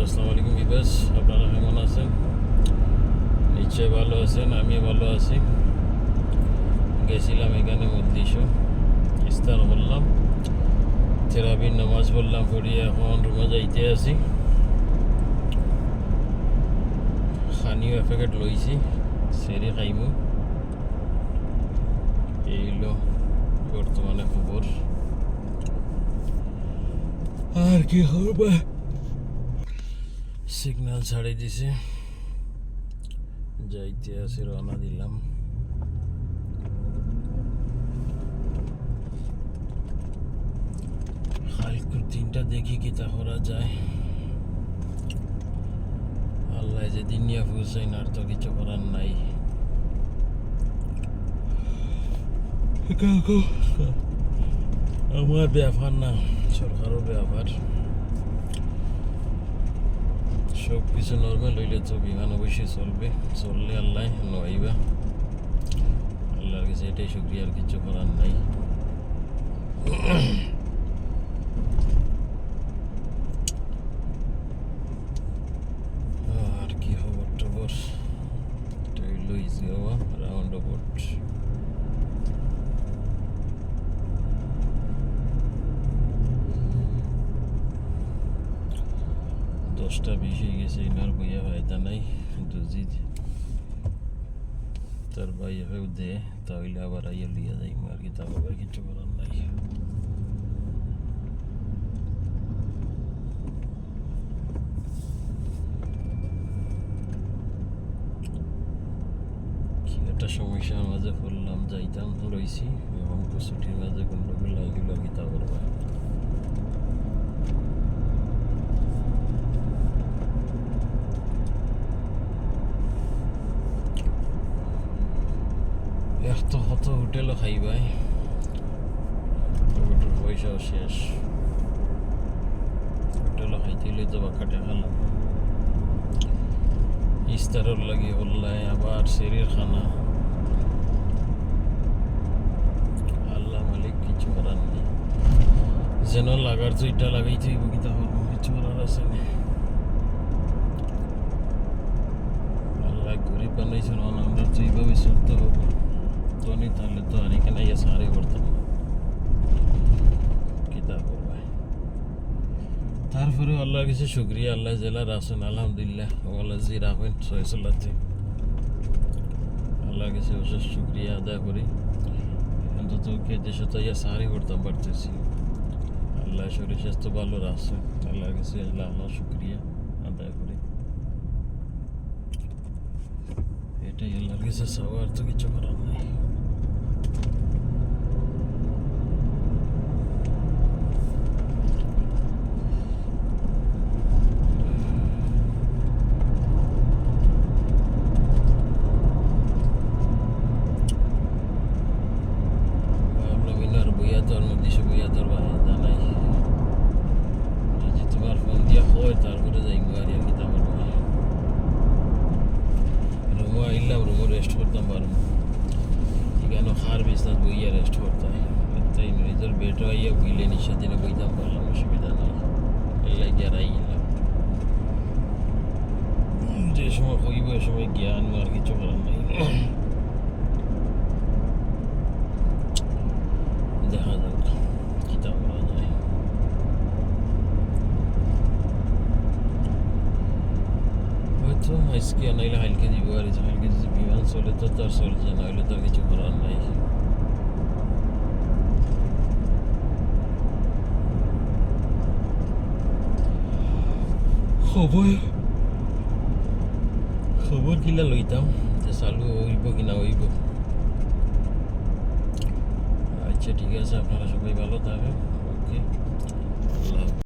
আসসালামু আলাইকুম বিবাস, আপনারা কেমন আছেন? নিশ্চয় ভালো আছেন, আমিও ভালো আছি। গেছিলাম এখানে মধ্যিশো, ইস্তার করলাম, তেরাবির নামাজ পড়লাম, পড়িয়ে এখন রুমে যাইতে আছি। খানিও এক প্যাকেট লইছি, সেরে খাইমু। এই হলো বর্তমানে খবর। আর কি হবে, সিগন্যাল ছাড়ি দিছে, যাইতে আছে, রওনা দিলাম। কালকের দিনটা দেখি কি তা করা যায়। আল্লাহ যে দিন নিয়ে পৌঁছাই না, আর তো কিছু করার নাই। আমার ব্যাপার না, সরকারও ব্যাপার। সব কিছু নর্মাল হইলে তো বিমান অবশ্যই চলবে, চললে আল্লাহ নইবা। আল্লাহর কাছে এটাই শুক্রিয়া, আর কিছু করার নাই। আর কি খবর টবর, লুইস গাওয়া রাউন্ড অ্যাবাউট 10টা 20 হয়ে গেছে। ইনার বইয়া ফায়দা নাই, যদি তার বাইরেও দে তাহলে আবার আইয়া লিয়া যাই, আর কি তা আবার কিছু করার নাই। কি একটা সমস্যার মাঝে পড়লাম, যাইতাম রইছি এবং ছুটির মাঝে গন্ডগোল লাগিল, আর কি তা করবা। এত কত হোটেলও খাইবাই, হোটেল পয়সাও শেষ। হোটেলও খাইতে হইলে তো বাক্কাটে খালাম। ইস্তারর লাগে হল্লায়, আবার শরীর খানা। আল্লাহ মালিক, কিছু করার নেই। যেন লাগার তো এটা লাগাইতে হইব, কি তাহলে কিছু করার আছে না। আল্লাহ গরিব বানাইছেন, আমরা তো এইভাবে চলতে হবে। তো নি তাহলে তো আর এখানে ইয়ে সাহারে করতাম না, কি তা করবে। তারপরে আল্লাহর কাছে শুক্রিয়া, আল্লাহ জেলার আসেন, আলহামদুলিল্লাহ। আল্লাহ জি রাখেন সহিসাল্লাতে, আল্লাহর কাছে অশেষ শুক্রিয়া আদায় করি। অন্তত কে দেশে তো ইয়া সাহারি করতাম পারতেছি। আল্লাহ শরীর স্বাস্থ্য ভালো রাখছে, আল্লাহর কাছে আল্লাহ শুক্রিয়া আদায় করি। এটাই আল্লাহর কাছে চাওয়া, আর তো কিছু করার নাই। তোর মধ্যে বইয়া তোর বাহিদা নাই, যদি তোমার ফোন দিয়া হয় তারপরে যাইব, আর কি তা করবো। রুমে আইলাম, রুমে রেস্ট করতাম পারবো। এখানে খার বিছনাথ বইয়া রেস্ট করতে হয়, তাই নিজের বেডও আইয়া বইলে নিঃশ্বাস দিনে বইতাম পারলাম, অসুবিধা নাই। এলাই গিয়ে আর আইলাম, যে সময় হইব এ সময় জ্ঞান আর কিছু করার নাই। দেখা যাক কি তা করা যায়। হয়তো আজকে নাইলে হালকে দিব, আর হালকে যদি বিমান চলে তো তার চলছে, নাহলে তার কিছু করার নাই। খবর কিলা লইতাম, যে চালু হইব কিনা হইব। আচ্ছা ঠিক আছে, আপনারা সবাই ভালো থাকবেন। ওকে, আল্লাহ।